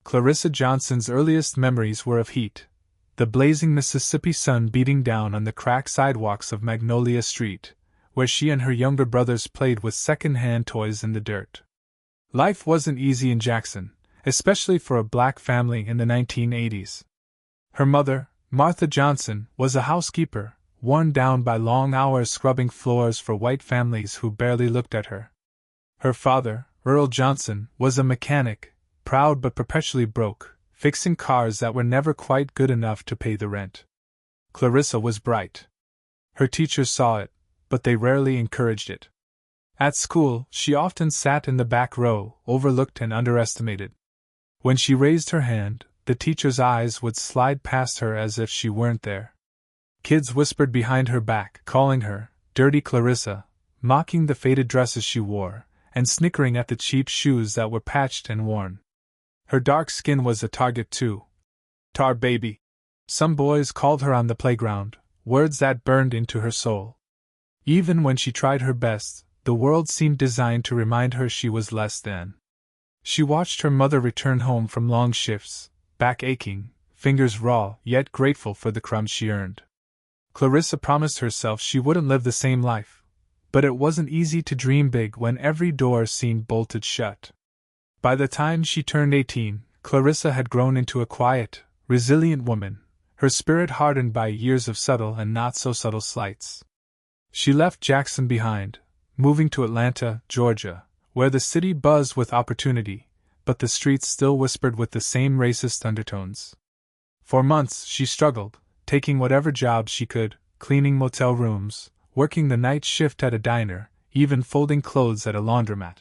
Clarissa Johnson's earliest memories were of heat, the blazing Mississippi sun beating down on the cracked sidewalks of Magnolia Street, where she and her younger brothers played with second-hand toys in the dirt. Life wasn't easy in Jackson, especially for a black family in the 1980s. Her mother, Martha Johnson, was a housekeeper, worn down by long hours scrubbing floors for white families who barely looked at her. Her father, Earl Johnson, was a mechanic, proud but perpetually broke, fixing cars that were never quite good enough to pay the rent. Clarissa was bright. Her teachers saw it, but they rarely encouraged it. At school, she often sat in the back row, overlooked and underestimated. When she raised her hand, the teacher's eyes would slide past her as if she weren't there. Kids whispered behind her back, calling her Dirty Clarissa, mocking the faded dresses she wore, and snickering at the cheap shoes that were patched and worn. Her dark skin was a target too. Tar baby. Some boys called her on the playground, words that burned into her soul. Even when she tried her best, the world seemed designed to remind her she was less than. She watched her mother return home from long shifts, back aching, fingers raw, yet grateful for the crumbs she earned. Clarissa promised herself she wouldn't live the same life, but it wasn't easy to dream big when every door seemed bolted shut. By the time she turned 18, Clarissa had grown into a quiet, resilient woman, her spirit hardened by years of subtle and not-so-subtle slights. She left Jackson behind, moving to Atlanta, Georgia, where the city buzzed with opportunity, but the streets still whispered with the same racist undertones. For months she struggled, taking whatever jobs she could, cleaning motel rooms, working the night shift at a diner, even folding clothes at a laundromat.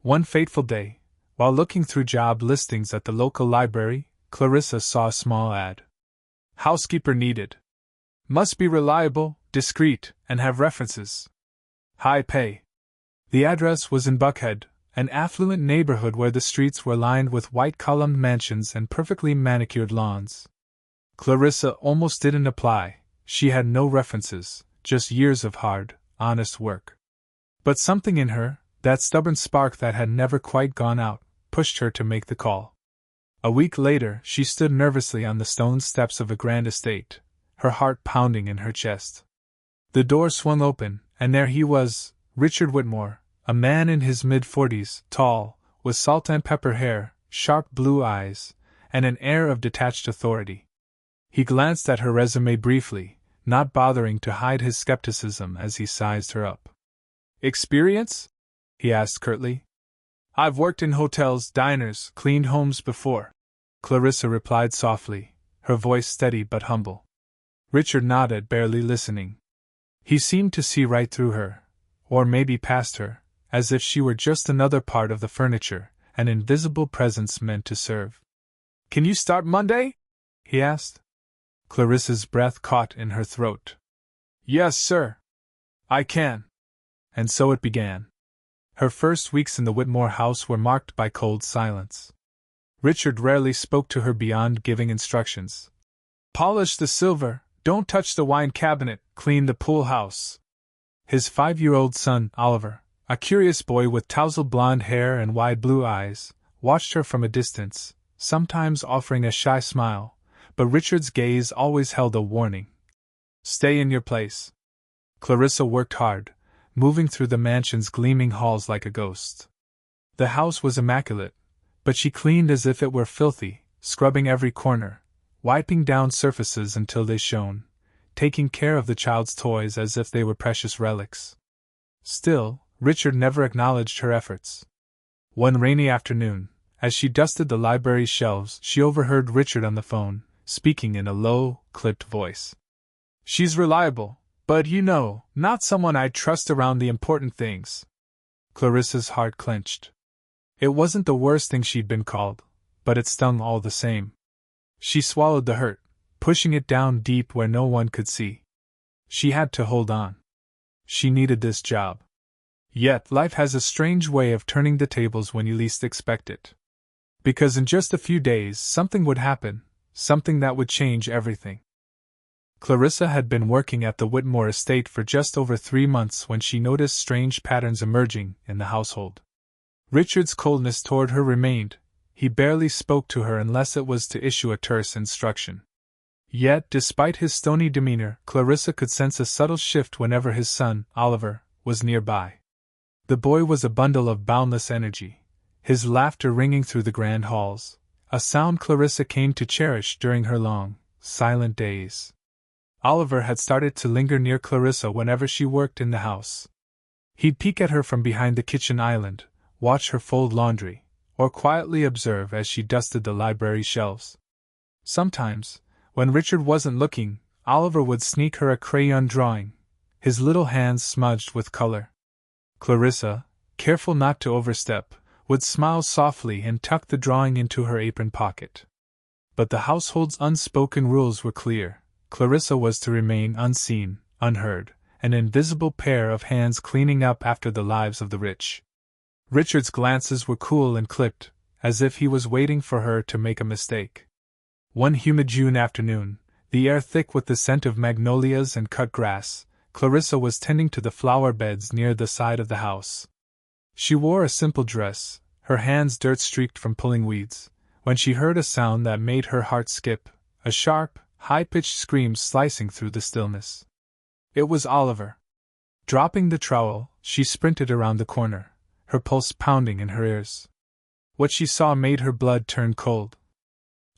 One fateful day, while looking through job listings at the local library, Clarissa saw a small ad. Housekeeper needed. Must be reliable, discreet, and have references. High pay. The address was in Buckhead, an affluent neighborhood where the streets were lined with white-columned mansions and perfectly manicured lawns. Clarissa almost didn't apply. She had no references, just years of hard, honest work. But something in her, that stubborn spark that had never quite gone out, pushed her to make the call. A week later, she stood nervously on the stone steps of a grand estate, her heart pounding in her chest. The door swung open, and there he was, Richard Whitmore, a man in his mid-40s, tall, with salt and pepper hair, sharp blue eyes, and an air of detached authority. He glanced at her resume briefly, not bothering to hide his skepticism as he sized her up. Experience? He asked curtly. I've worked in hotels, diners, cleaned homes before, Clarissa replied softly, her voice steady but humble. Richard nodded, barely listening. He seemed to see right through her, or maybe past her, as if she were just another part of the furniture, an invisible presence meant to serve. Can you start Monday? He asked. Clarissa's breath caught in her throat. Yes, sir. I can. And so it began. Her first weeks in the Whitmore house were marked by cold silence. Richard rarely spoke to her beyond giving instructions. Polish the silver, don't touch the wine cabinet, clean the pool house. His 5-year-old son, Oliver, a curious boy with tousled blonde hair and wide blue eyes, watched her from a distance, sometimes offering a shy smile, but Richard's gaze always held a warning. Stay in your place. Clarissa worked hard, moving through the mansion's gleaming halls like a ghost. The house was immaculate, but she cleaned as if it were filthy, scrubbing every corner, wiping down surfaces until they shone, taking care of the child's toys as if they were precious relics. Still, Richard never acknowledged her efforts. One rainy afternoon, as she dusted the library's shelves, she overheard Richard on the phone, speaking in a low, clipped voice. She's reliable, but not someone I'd trust around the important things. Clarissa's heart clenched. It wasn't the worst thing she'd been called, but it stung all the same. She swallowed the hurt, pushing it down deep where no one could see. She had to hold on. She needed this job. Yet life has a strange way of turning the tables when you least expect it. Because in just a few days something would happen, something that would change everything. Clarissa had been working at the Whitmore estate for just over 3 months when she noticed strange patterns emerging in the household. Richard's coldness toward her remained, he barely spoke to her unless it was to issue a terse instruction. Yet, despite his stony demeanor, Clarissa could sense a subtle shift whenever his son, Oliver, was nearby. The boy was a bundle of boundless energy, his laughter ringing through the grand halls, a sound Clarissa came to cherish during her long, silent days. Oliver had started to linger near Clarissa whenever she worked in the house. He'd peek at her from behind the kitchen island, watch her fold laundry, or quietly observe as she dusted the library shelves. Sometimes, when Richard wasn't looking, Oliver would sneak her a crayon drawing, his little hands smudged with color. Clarissa, careful not to overstep, would smile softly and tuck the drawing into her apron pocket. But the household's unspoken rules were clear. Clarissa was to remain unseen, unheard, an invisible pair of hands cleaning up after the lives of the rich. Richard's glances were cool and clipped, as if he was waiting for her to make a mistake. One humid June afternoon, the air thick with the scent of magnolias and cut grass, Clarissa was tending to the flower beds near the side of the house. She wore a simple dress, her hands dirt-streaked from pulling weeds, when she heard a sound that made her heart skip, a sharp, high-pitched scream slicing through the stillness. It was Oliver. Dropping the trowel, she sprinted around the corner, her pulse pounding in her ears. What she saw made her blood turn cold.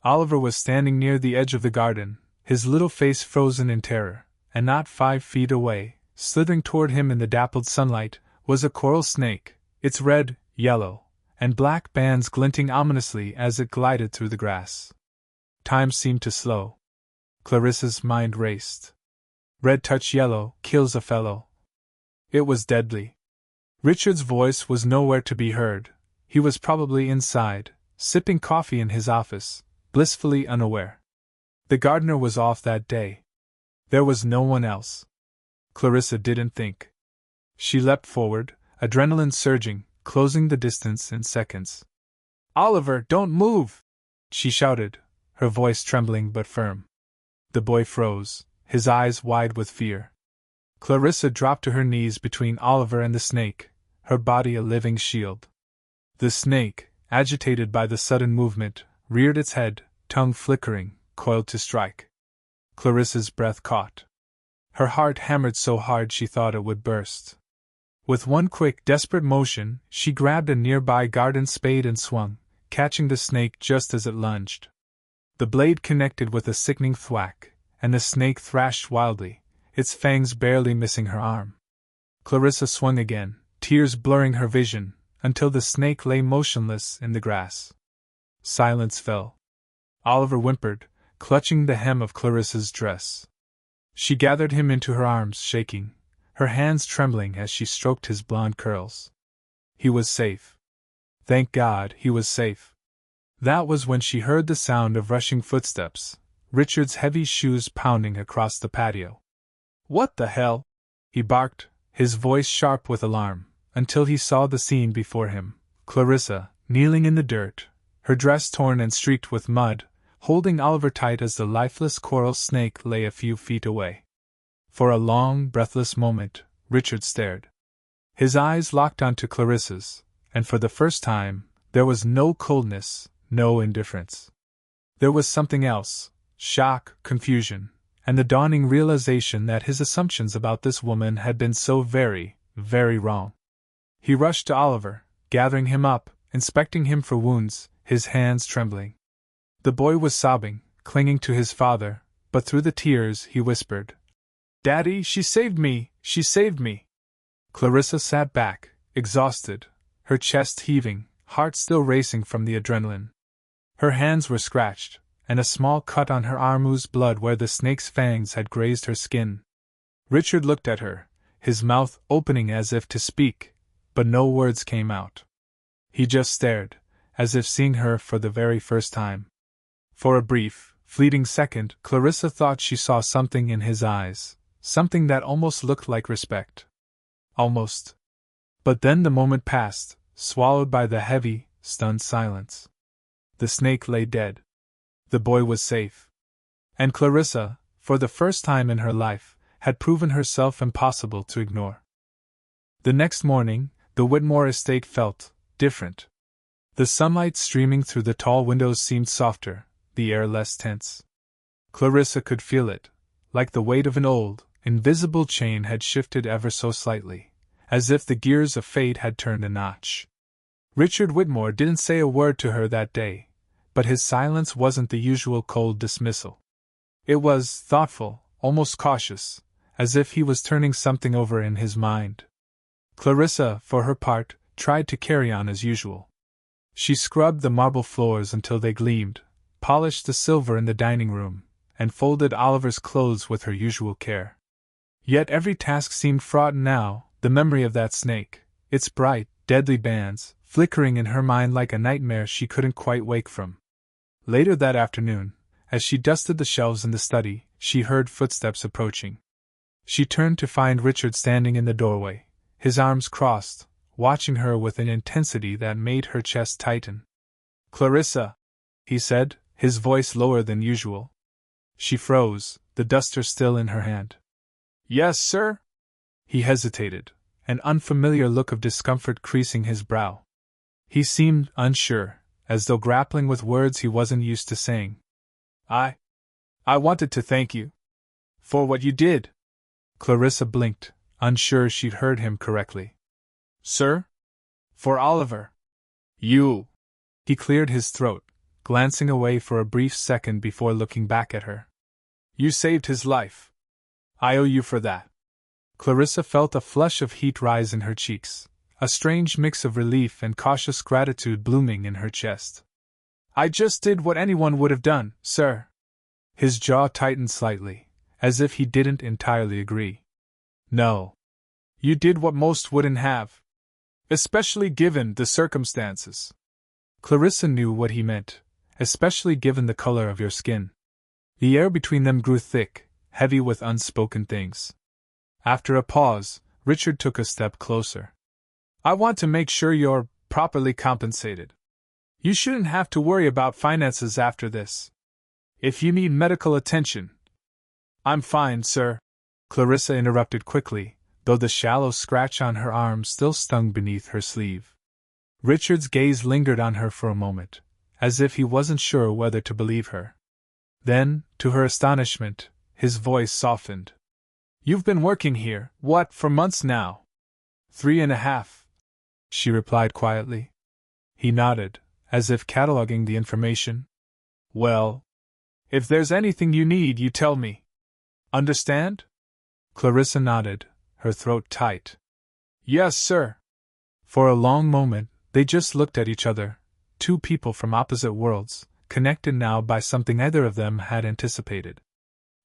Oliver was standing near the edge of the garden, his little face frozen in terror, and not 5 feet away, slithering toward him in the dappled sunlight, was a coral snake, its red, yellow, and black bands glinting ominously as it glided through the grass. Time seemed to slow. Clarissa's mind raced. Red touch yellow kills a fellow. It was deadly. Richard's voice was nowhere to be heard. He was probably inside, sipping coffee in his office, blissfully unaware. The gardener was off that day. There was no one else. Clarissa didn't think. She leapt forward, adrenaline surging, closing the distance in seconds. "Oliver, don't move!" she shouted, her voice trembling but firm. The boy froze, his eyes wide with fear. Clarissa dropped to her knees between Oliver and the snake, her body a living shield. The snake, agitated by the sudden movement, reared its head, tongue flickering, coiled to strike. Clarissa's breath caught. Her heart hammered so hard she thought it would burst. With one quick, desperate motion, she grabbed a nearby garden spade and swung, catching the snake just as it lunged. The blade connected with a sickening thwack, and the snake thrashed wildly, its fangs barely missing her arm. Clarissa swung again, tears blurring her vision, until the snake lay motionless in the grass. Silence fell. Oliver whimpered, clutching the hem of Clarissa's dress. She gathered him into her arms, shaking, her hands trembling as she stroked his blonde curls. He was safe. Thank God, he was safe. That was when she heard the sound of rushing footsteps, Richard's heavy shoes pounding across the patio. "What the hell?" he barked, his voice sharp with alarm, until he saw the scene before him. Clarissa, kneeling in the dirt, her dress torn and streaked with mud, holding Oliver tight as the lifeless coral snake lay a few feet away. For a long, breathless moment, Richard stared. His eyes locked onto Clarissa's, and for the first time, there was no coldness, no indifference. There was something else, shock, confusion, and the dawning realization that his assumptions about this woman had been so very, very wrong. He rushed to Oliver, gathering him up, inspecting him for wounds, his hands trembling. The boy was sobbing, clinging to his father, but through the tears he whispered, "Daddy, she saved me, she saved me." Clarissa sat back, exhausted, her chest heaving, heart still racing from the adrenaline. Her hands were scratched, and a small cut on her arm oozed blood where the snake's fangs had grazed her skin. Richard looked at her, his mouth opening as if to speak, but no words came out. He just stared, as if seeing her for the very first time. For a brief, fleeting second, Clarissa thought she saw something in his eyes, something that almost looked like respect. Almost. But then the moment passed, swallowed by the heavy, stunned silence. The snake lay dead. The boy was safe. And Clarissa, for the first time in her life, had proven herself impossible to ignore. The next morning, the Whitmore estate felt different. The sunlight streaming through the tall windows seemed softer, the air less tense. Clarissa could feel it, like the weight of an old, invisible chain had shifted ever so slightly, as if the gears of fate had turned a notch. Richard Whitmore didn't say a word to her that day, but his silence wasn't the usual cold dismissal. It was thoughtful, almost cautious, as if he was turning something over in his mind. Clarissa, for her part, tried to carry on as usual. She scrubbed the marble floors until they gleamed, polished the silver in the dining room, and folded Oliver's clothes with her usual care. Yet every task seemed fraught now, the memory of that snake, its bright, deadly bands, flickering in her mind like a nightmare she couldn't quite wake from. Later that afternoon, as she dusted the shelves in the study, she heard footsteps approaching. She turned to find Richard standing in the doorway, his arms crossed, watching her with an intensity that made her chest tighten. "Clarissa," he said, his voice lower than usual. She froze, the duster still in her hand. "Yes, sir?" He hesitated, an unfamiliar look of discomfort creasing his brow. He seemed unsure, as though grappling with words he wasn't used to saying. I wanted to thank you. For what you did." Clarissa blinked, unsure she'd heard him correctly. "Sir?" "For Oliver." "You." He cleared his throat, glancing away for a brief second before looking back at her. "You saved his life. I owe you for that." Clarissa felt a flush of heat rise in her cheeks, a strange mix of relief and cautious gratitude blooming in her chest. "I just did what anyone would have done, sir." His jaw tightened slightly, as if he didn't entirely agree. "No. You did what most wouldn't have. Especially given the circumstances." Clarissa knew what he meant, especially given the color of your skin. The air between them grew thick, heavy with unspoken things. After a pause, Richard took a step closer. "I want to make sure you're properly compensated. You shouldn't have to worry about finances after this. If you need medical attention—" "I'm fine, sir," Clarissa interrupted quickly, though the shallow scratch on her arm still stung beneath her sleeve. Richard's gaze lingered on her for a moment, as if he wasn't sure whether to believe her. Then, to her astonishment, his voice softened. "You've been working here, for months now?" 3.5. She replied quietly. He nodded, as if cataloging the information. "Well, if there's anything you need, you tell me. Understand?" Clarissa nodded, her throat tight. "Yes, sir." For a long moment, they just looked at each other, two people from opposite worlds, connected now by something neither of them had anticipated.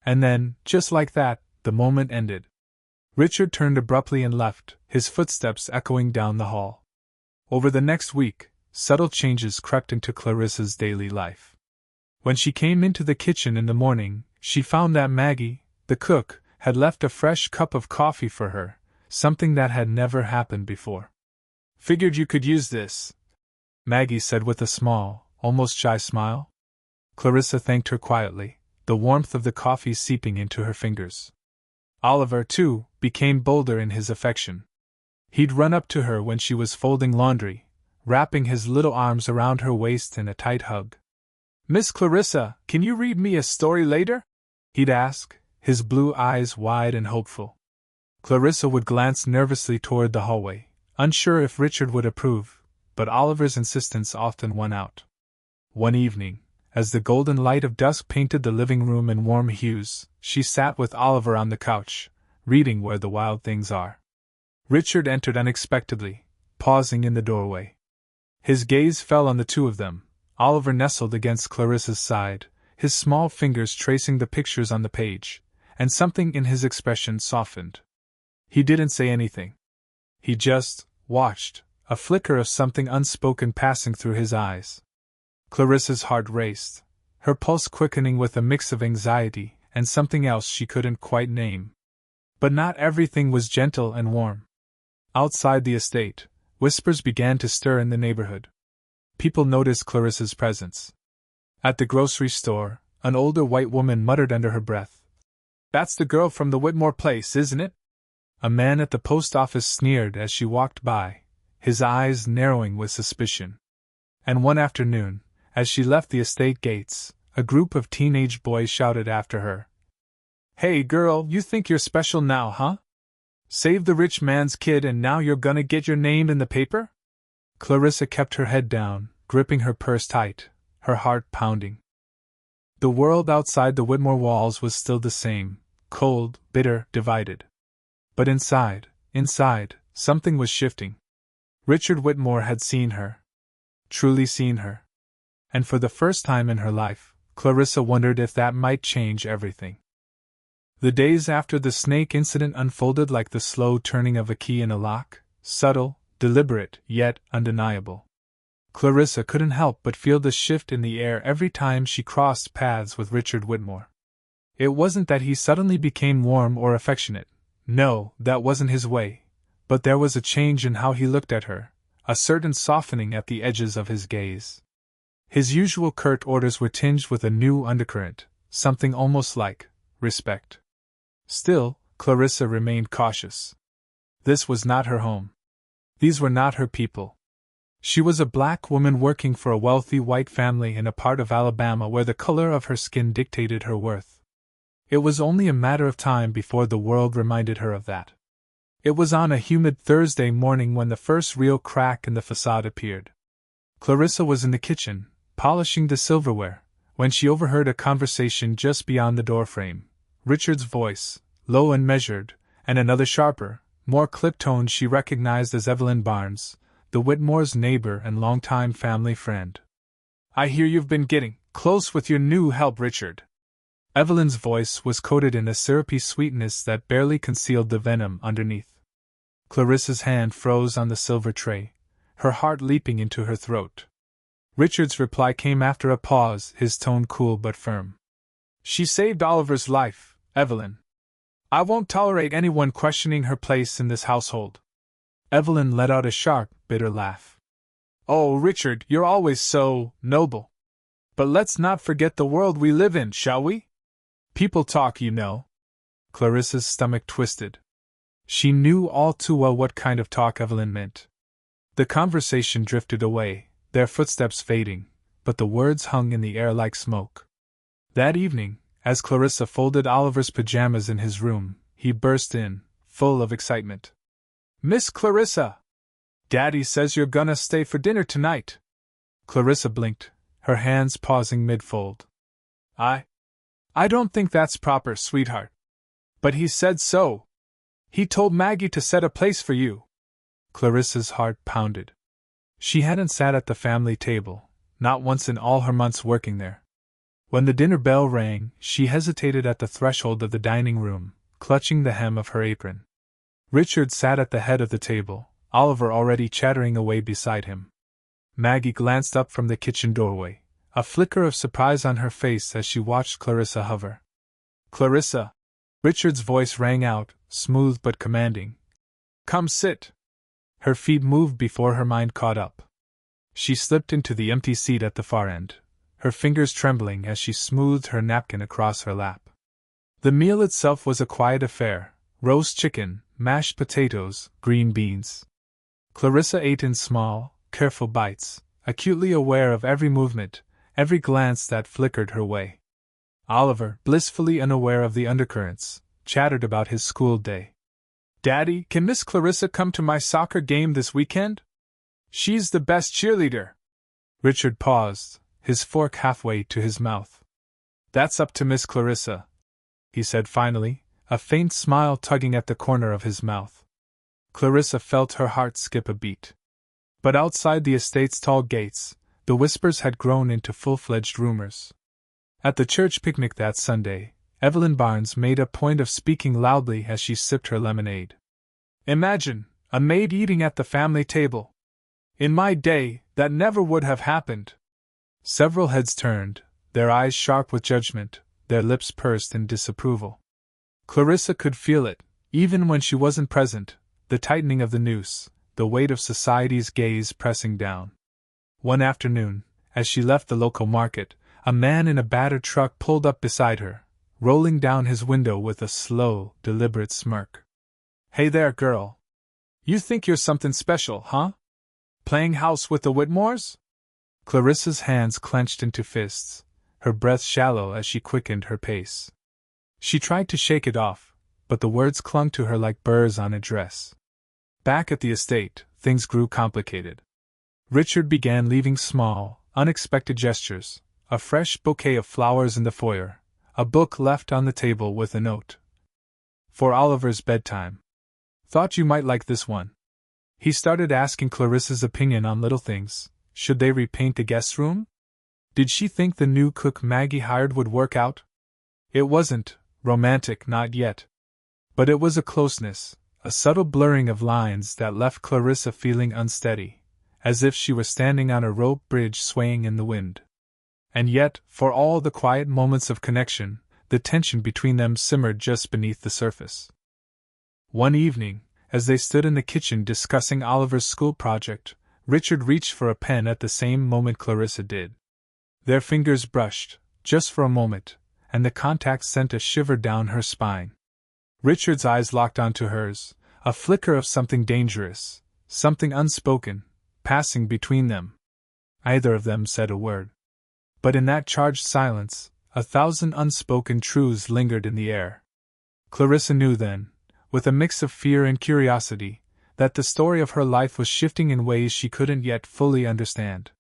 And then, just like that, the moment ended. Richard turned abruptly and left, his footsteps echoing down the hall. Over the next week, subtle changes crept into Clarissa's daily life. When she came into the kitchen in the morning, she found that Maggie, the cook, had left a fresh cup of coffee for her, something that had never happened before. "Figured you could use this," Maggie said with a small, almost shy smile. Clarissa thanked her quietly, the warmth of the coffee seeping into her fingers. Oliver, too, became bolder in his affection. He'd run up to her when she was folding laundry, wrapping his little arms around her waist in a tight hug. "Miss Clarissa, can you read me a story later?" he'd ask, his blue eyes wide and hopeful. Clarissa would glance nervously toward the hallway, unsure if Richard would approve, but Oliver's insistence often won out. One evening, as the golden light of dusk painted the living room in warm hues, she sat with Oliver on the couch, reading Where the Wild Things Are. Richard entered unexpectedly, pausing in the doorway. His gaze fell on the two of them. Oliver nestled against Clarissa's side, his small fingers tracing the pictures on the page, and something in his expression softened. He didn't say anything. He just watched, a flicker of something unspoken passing through his eyes. Clarissa's heart raced, her pulse quickening with a mix of anxiety and something else she couldn't quite name. But not everything was gentle and warm. Outside the estate, whispers began to stir in the neighborhood. People noticed Clarissa's presence. At the grocery store, an older white woman muttered under her breath, "That's the girl from the Whitmore place, isn't it?" A man at the post office sneered as she walked by, his eyes narrowing with suspicion. And one afternoon, as she left the estate gates, a group of teenage boys shouted after her, "Hey girl, you think you're special now, huh? Save the rich man's kid and now you're gonna get your name in the paper?" Clarissa kept her head down, gripping her purse tight, her heart pounding. The world outside the Whitmore walls was still the same, cold, bitter, divided. But inside, something was shifting. Richard Whitmore had seen her. Truly seen her. And for the first time in her life, Clarissa wondered if that might change everything. The days after the snake incident unfolded like the slow turning of a key in a lock, subtle, deliberate, yet undeniable. Clarissa couldn't help but feel the shift in the air every time she crossed paths with Richard Whitmore. It wasn't that he suddenly became warm or affectionate. No, that wasn't his way. But there was a change in how he looked at her, a certain softening at the edges of his gaze. His usual curt orders were tinged with a new undercurrent, something almost like respect. Still, Clarissa remained cautious. This was not her home. These were not her people. She was a black woman working for a wealthy white family in a part of Alabama where the color of her skin dictated her worth. It was only a matter of time before the world reminded her of that. It was on a humid Thursday morning when the first real crack in the facade appeared. Clarissa was in the kitchen, polishing the silverware, when she overheard a conversation just beyond the doorframe. Richard's voice, low and measured, and another sharper, more clipped-toned she recognized as Evelyn Barnes, the Whitmore's neighbor and longtime family friend. "I hear you've been getting close with your new help, Richard." Evelyn's voice was coated in a syrupy sweetness that barely concealed the venom underneath. Clarissa's hand froze on the silver tray, her heart leaping into her throat. Richard's reply came after a pause, his tone cool but firm. "She saved Oliver's life, Evelyn. I won't tolerate anyone questioning her place in this household." Evelyn let out a sharp, bitter laugh. "Oh, Richard, you're always so noble. But let's not forget the world we live in, shall we? People talk, you know." Clarissa's stomach twisted. She knew all too well what kind of talk Evelyn meant. The conversation drifted away, their footsteps fading, but the words hung in the air like smoke. That evening, as Clarissa folded Oliver's pajamas in his room, he burst in, full of excitement. "Miss Clarissa! Daddy says you're gonna stay for dinner tonight." Clarissa blinked, her hands pausing mid-fold. I don't think that's proper, sweetheart. But he said so. He told Maggie to set a place for you." Clarissa's heart pounded. She hadn't sat at the family table, not once in all her months working there. When the dinner bell rang, she hesitated at the threshold of the dining room, clutching the hem of her apron. Richard sat at the head of the table, Oliver already chattering away beside him. Maggie glanced up from the kitchen doorway, a flicker of surprise on her face as she watched Clarissa hover. "Clarissa!" Richard's voice rang out, smooth but commanding. "Come sit." Her feet moved before her mind caught up. She slipped into the empty seat at the far end, her fingers trembling as she smoothed her napkin across her lap. The meal itself was a quiet affair: roast chicken, mashed potatoes, green beans. Clarissa ate in small, careful bites, acutely aware of every movement, every glance that flickered her way. Oliver, blissfully unaware of the undercurrents, chattered about his school day. "Daddy, can Miss Clarissa come to my soccer game this weekend? She's the best cheerleader." Richard paused, his fork halfway to his mouth. "That's up to Miss Clarissa," he said finally, a faint smile tugging at the corner of his mouth. Clarissa felt her heart skip a beat. But outside the estate's tall gates, the whispers had grown into full-fledged rumors. At the church picnic that Sunday, Evelyn Barnes made a point of speaking loudly as she sipped her lemonade. "Imagine, a maid eating at the family table! In my day, that never would have happened." Several heads turned, their eyes sharp with judgment, their lips pursed in disapproval. Clarissa could feel it, even when she wasn't present, the tightening of the noose, the weight of society's gaze pressing down. One afternoon, as she left the local market, a man in a battered truck pulled up beside her, rolling down his window with a slow, deliberate smirk. "Hey there, girl. You think you're something special, huh? Playing house with the Whitmores?" Clarissa's hands clenched into fists, her breath shallow as she quickened her pace. She tried to shake it off, but the words clung to her like burrs on a dress. Back at the estate, things grew complicated. Richard began leaving small, unexpected gestures, a fresh bouquet of flowers in the foyer, a book left on the table with a note. For Oliver's bedtime. Thought you might like this one. He started asking Clarissa's opinion on little things. Should they repaint the guest room? Did she think the new cook Maggie hired would work out? It wasn't romantic, not yet. But it was a closeness, a subtle blurring of lines that left Clarissa feeling unsteady, as if she were standing on a rope bridge swaying in the wind. And yet, for all the quiet moments of connection, the tension between them simmered just beneath the surface. One evening, as they stood in the kitchen discussing Oliver's school project, Richard reached for a pen at the same moment Clarissa did. Their fingers brushed, just for a moment, and the contact sent a shiver down her spine. Richard's eyes locked onto hers, a flicker of something dangerous, something unspoken, passing between them. Neither of them said a word. But in that charged silence, 1,000 unspoken truths lingered in the air. Clarissa knew then, with a mix of fear and curiosity, that the story of her life was shifting in ways she couldn't yet fully understand.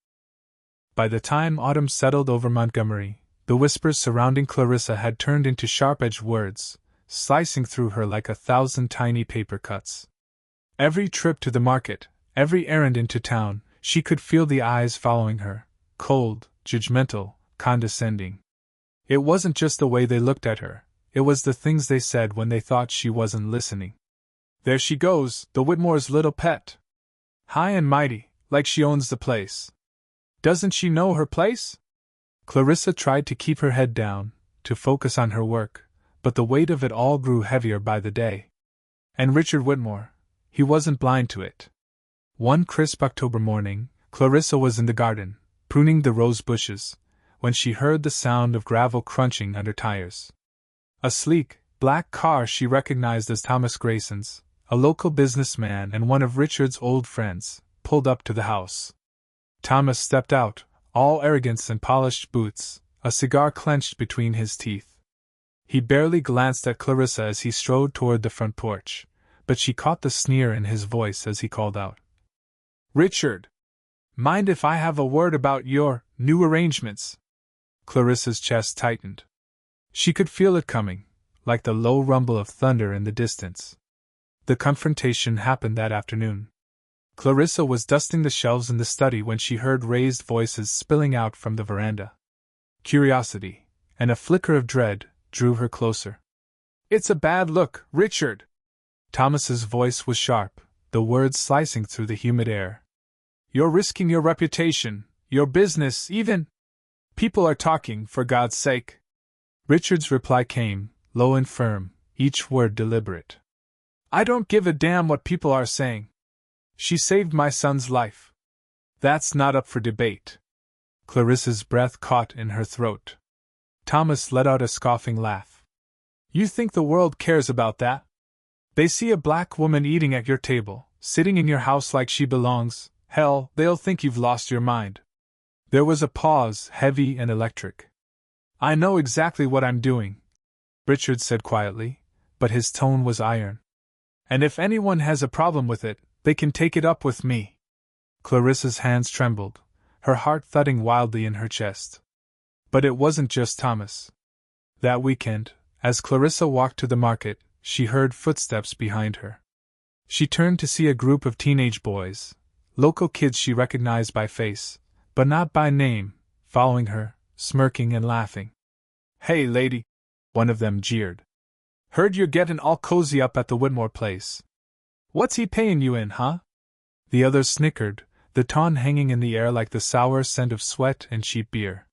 By the time autumn settled over Montgomery, the whispers surrounding Clarissa had turned into sharp-edged words, slicing through her like 1,000 tiny paper cuts. Every trip to the market, every errand into town, she could feel the eyes following her, cold, judgmental, condescending. It wasn't just the way they looked at her, it was the things they said when they thought she wasn't listening. There she goes, the Whitmore's little pet. High and mighty, like she owns the place. Doesn't she know her place? Clarissa tried to keep her head down, to focus on her work, but the weight of it all grew heavier by the day. And Richard Whitmore, he wasn't blind to it. One crisp October morning, Clarissa was in the garden, pruning the rose bushes, when she heard the sound of gravel crunching under tires. A sleek, black car she recognized as Thomas Grayson's, a local businessman and one of Richard's old friends, pulled up to the house. Thomas stepped out, all arrogance and polished boots, a cigar clenched between his teeth. He barely glanced at Clarissa as he strode toward the front porch, but she caught the sneer in his voice as he called out, "Richard! Mind if I have a word about your new arrangements?" Clarissa's chest tightened. She could feel it coming, like the low rumble of thunder in the distance. The confrontation happened that afternoon. Clarissa was dusting the shelves in the study when she heard raised voices spilling out from the veranda. Curiosity, and a flicker of dread, drew her closer. "It's a bad look, Richard!" Thomas's voice was sharp, the words slicing through the humid air. "You're risking your reputation, your business, even. People are talking, for God's sake." Richard's reply came, low and firm, each word deliberate. "I don't give a damn what people are saying. She saved my son's life. That's not up for debate." Clarissa's breath caught in her throat. Thomas let out a scoffing laugh. "You think the world cares about that? They see a black woman eating at your table, sitting in your house like she belongs. Hell, they'll think you've lost your mind." There was a pause, heavy and electric. "I know exactly what I'm doing," Richard said quietly, but his tone was iron. "And if anyone has a problem with it, they can take it up with me." Clarissa's hands trembled, her heart thudding wildly in her chest. But it wasn't just Thomas. That weekend, as Clarissa walked to the market, she heard footsteps behind her. She turned to see a group of teenage boys, local kids she recognized by face, but not by name, following her, smirking and laughing. "Hey, lady," one of them jeered. "Heard you're getting all cozy up at the Whitmore place. What's he paying you in, huh?" The others snickered, the taunt hanging in the air like the sour scent of sweat and cheap beer.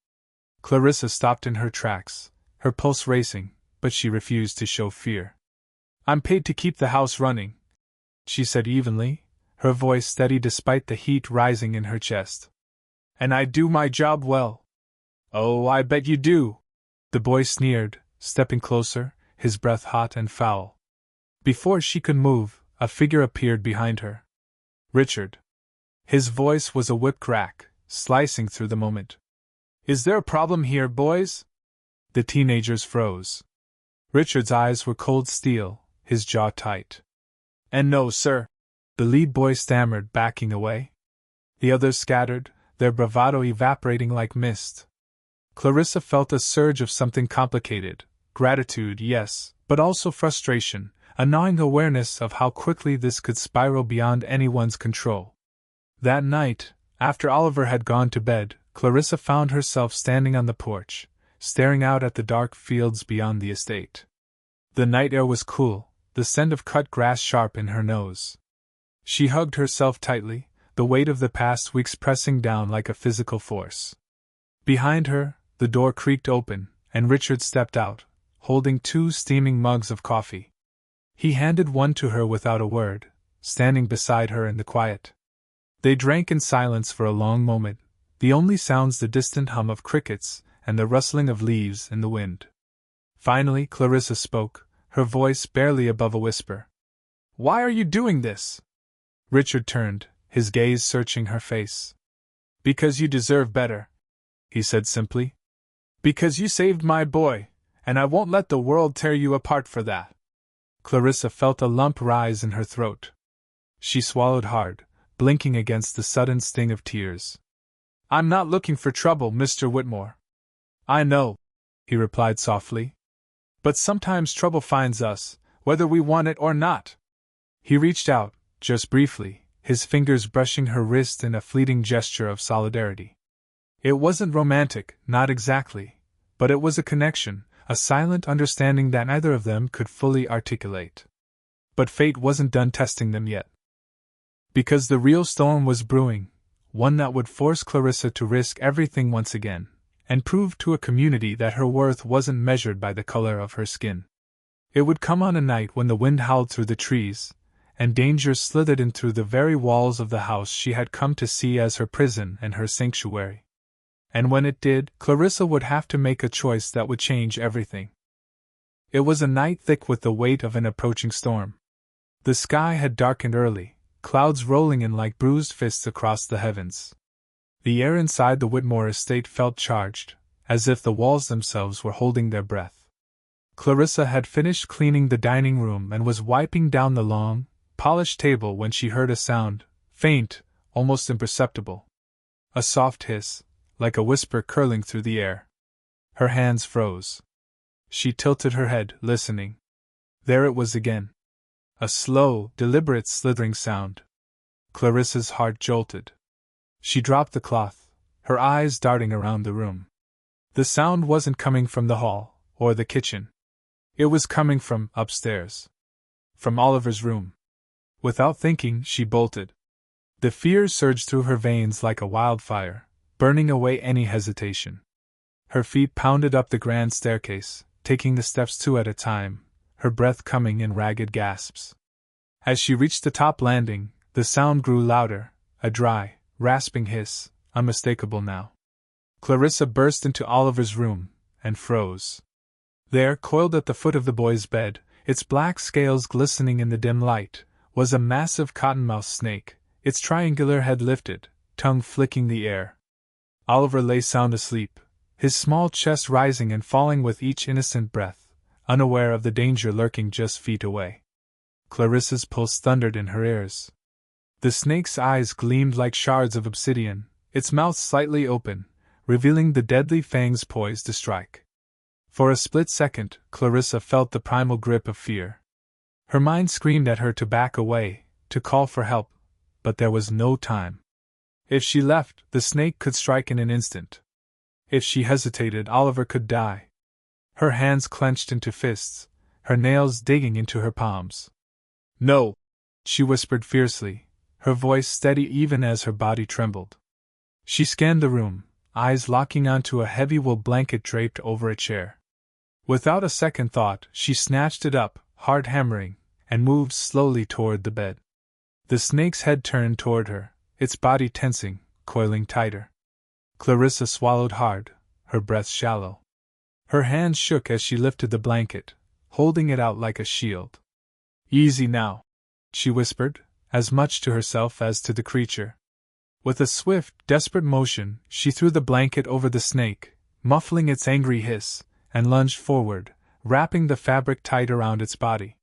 Clarissa stopped in her tracks, her pulse racing, but she refused to show fear. "I'm paid to keep the house running," she said evenly, her voice steady despite the heat rising in her chest. "And I do my job well." "Oh, I bet you do," the boy sneered, stepping closer, his breath hot and foul. Before she could move, a figure appeared behind her. "Richard." His voice was a whip crack, slicing through the moment. "Is there a problem here, boys?" The teenagers froze. Richard's eyes were cold steel, his jaw tight. "And no, sir," the lead boy stammered, backing away. The others scattered, their bravado evaporating like mist. Clarissa felt a surge of something complicated. Gratitude, yes, but also frustration, a gnawing awareness of how quickly this could spiral beyond anyone's control. That night, after Oliver had gone to bed, Clarissa found herself standing on the porch, staring out at the dark fields beyond the estate. The night air was cool, the scent of cut grass sharp in her nose. She hugged herself tightly, the weight of the past weeks pressing down like a physical force. Behind her, the door creaked open, and Richard stepped out, holding 2 steaming mugs of coffee. He handed one to her without a word, standing beside her in the quiet. They drank in silence for a long moment, the only sounds the distant hum of crickets and the rustling of leaves in the wind. Finally, Clarissa spoke, her voice barely above a whisper. "Why are you doing this?" Richard turned, his gaze searching her face. "Because you deserve better," he said simply. "Because you saved my boy, and I won't let the world tear you apart for that." Clarissa felt a lump rise in her throat. She swallowed hard, blinking against the sudden sting of tears. "I'm not looking for trouble, Mr. Whitmore." "I know," he replied softly. "But sometimes trouble finds us, whether we want it or not." He reached out, just briefly, his fingers brushing her wrist in a fleeting gesture of solidarity. It wasn't romantic, not exactly, but it was a connection, a silent understanding that neither of them could fully articulate. But fate wasn't done testing them yet. Because the real storm was brewing, one that would force Clarissa to risk everything once again, and prove to a community that her worth wasn't measured by the color of her skin. It would come on a night when the wind howled through the trees, and danger slithered in through the very walls of the house she had come to see as her prison and her sanctuary. And when it did, Clarissa would have to make a choice that would change everything. It was a night thick with the weight of an approaching storm. The sky had darkened early, clouds rolling in like bruised fists across the heavens. The air inside the Whitmore estate felt charged, as if the walls themselves were holding their breath. Clarissa had finished cleaning the dining room and was wiping down the long, polished table when she heard a sound, faint, almost imperceptible. A soft hiss, like a whisper curling through the air. Her hands froze. She tilted her head, listening. There it was again. A slow, deliberate slithering sound. Clarissa's heart jolted. She dropped the cloth, her eyes darting around the room. The sound wasn't coming from the hall, or the kitchen. It was coming from upstairs. From Oliver's room. Without thinking, she bolted. The fear surged through her veins like a wildfire, burning away any hesitation. Her feet pounded up the grand staircase, taking the steps 2 at a time, her breath coming in ragged gasps. As she reached the top landing, the sound grew louder, a dry, rasping hiss, unmistakable now. Clarissa burst into Oliver's room, and froze. There, coiled at the foot of the boy's bed, its black scales glistening in the dim light, was a massive cottonmouth snake, its triangular head lifted, tongue flicking the air. Oliver lay sound asleep, his small chest rising and falling with each innocent breath, unaware of the danger lurking just feet away. Clarissa's pulse thundered in her ears. The snake's eyes gleamed like shards of obsidian, its mouth slightly open, revealing the deadly fangs poised to strike. For a split second, Clarissa felt the primal grip of fear. Her mind screamed at her to back away, to call for help, but there was no time. If she left, the snake could strike in an instant. If she hesitated, Oliver could die. Her hands clenched into fists, her nails digging into her palms. "No!" she whispered fiercely, her voice steady even as her body trembled. She scanned the room, eyes locking onto a heavy wool blanket draped over a chair. Without a second thought, she snatched it up, heart hammering, and moved slowly toward the bed. The snake's head turned toward her, its body tensing, coiling tighter. Clarissa swallowed hard, her breath shallow. Her hands shook as she lifted the blanket, holding it out like a shield. "Easy now," she whispered, as much to herself as to the creature. With a swift, desperate motion, she threw the blanket over the snake, muffling its angry hiss, and lunged forward, wrapping the fabric tight around its body.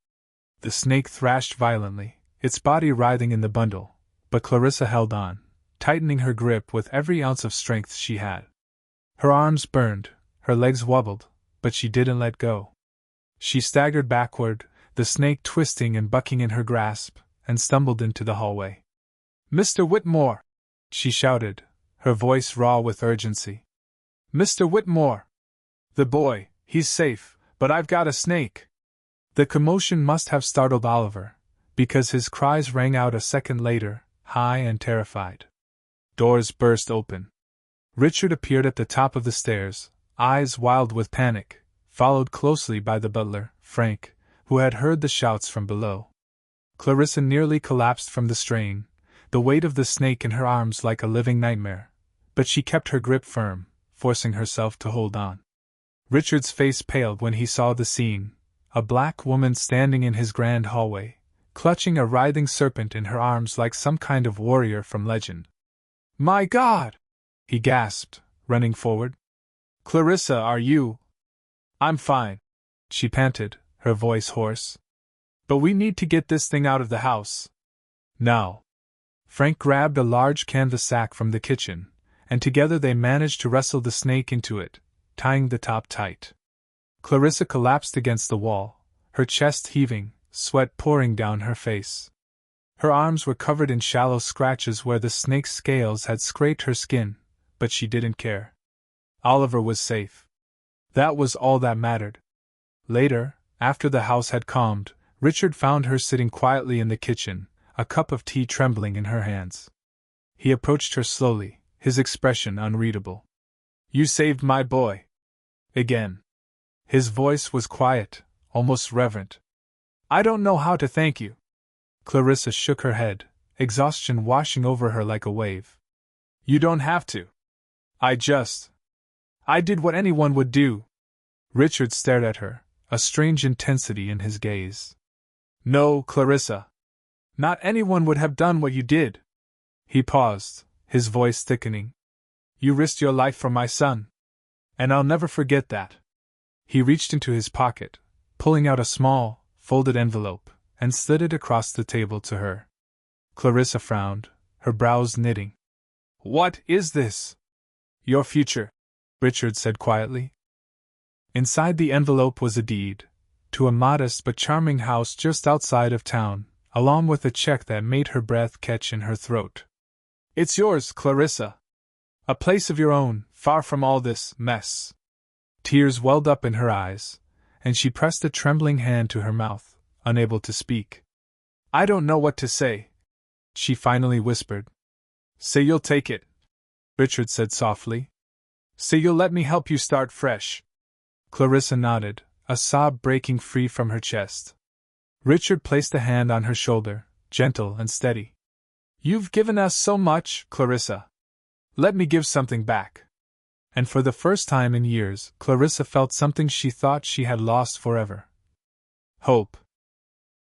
The snake thrashed violently, its body writhing in the bundle, but Clarissa held on, tightening her grip with every ounce of strength she had. Her arms burned, her legs wobbled, but she didn't let go. She staggered backward, the snake twisting and bucking in her grasp, and stumbled into the hallway. "Mr. Whitmore!" she shouted, her voice raw with urgency. "Mr. Whitmore! The boy, he's safe, but I've got a snake!" The commotion must have startled Oliver, because his cries rang out a second later, high and terrified. Doors burst open. Richard appeared at the top of the stairs, eyes wild with panic, followed closely by the butler, Frank, who had heard the shouts from below. Clarissa nearly collapsed from the strain, the weight of the snake in her arms like a living nightmare, but she kept her grip firm, forcing herself to hold on. Richard's face paled when he saw the scene, a black woman standing in his grand hallway, clutching a writhing serpent in her arms like some kind of warrior from legend. "My God!" he gasped, running forward. "Clarissa, are you—" "I'm fine," she panted, her voice hoarse. "But we need to get this thing out of the house. Now." Frank grabbed a large canvas sack from the kitchen, and together they managed to wrestle the snake into it, tying the top tight. Clarissa collapsed against the wall, her chest heaving, sweat pouring down her face. Her arms were covered in shallow scratches where the snake's scales had scraped her skin, but she didn't care. Oliver was safe. That was all that mattered. Later, after the house had calmed, Richard found her sitting quietly in the kitchen, a cup of tea trembling in her hands. He approached her slowly, his expression unreadable. "You saved my boy." Again. His voice was quiet, almost reverent. "I don't know how to thank you." Clarissa shook her head, exhaustion washing over her like a wave. "You don't have to. I did what anyone would do." Richard stared at her, a strange intensity in his gaze. "No, Clarissa. Not anyone would have done what you did." He paused, his voice thickening. "You risked your life for my son. And I'll never forget that." He reached into his pocket, pulling out a small, folded envelope, and slid it across the table to her. Clarissa frowned, her brows knitting. "What is this?" "Your future," Richard said quietly. Inside the envelope was a deed to a modest but charming house just outside of town, along with a check that made her breath catch in her throat. "It's yours, Clarissa. A place of your own, far from all this mess." Tears welled up in her eyes, and she pressed a trembling hand to her mouth, unable to speak. "I don't know what to say," she finally whispered. "Say you'll take it," Richard said softly. "Say you'll let me help you start fresh." Clarissa nodded, a sob breaking free from her chest. Richard placed a hand on her shoulder, gentle and steady. "You've given us so much, Clarissa. Let me give something back." And for the first time in years, Clarissa felt something she thought she had lost forever. Hope.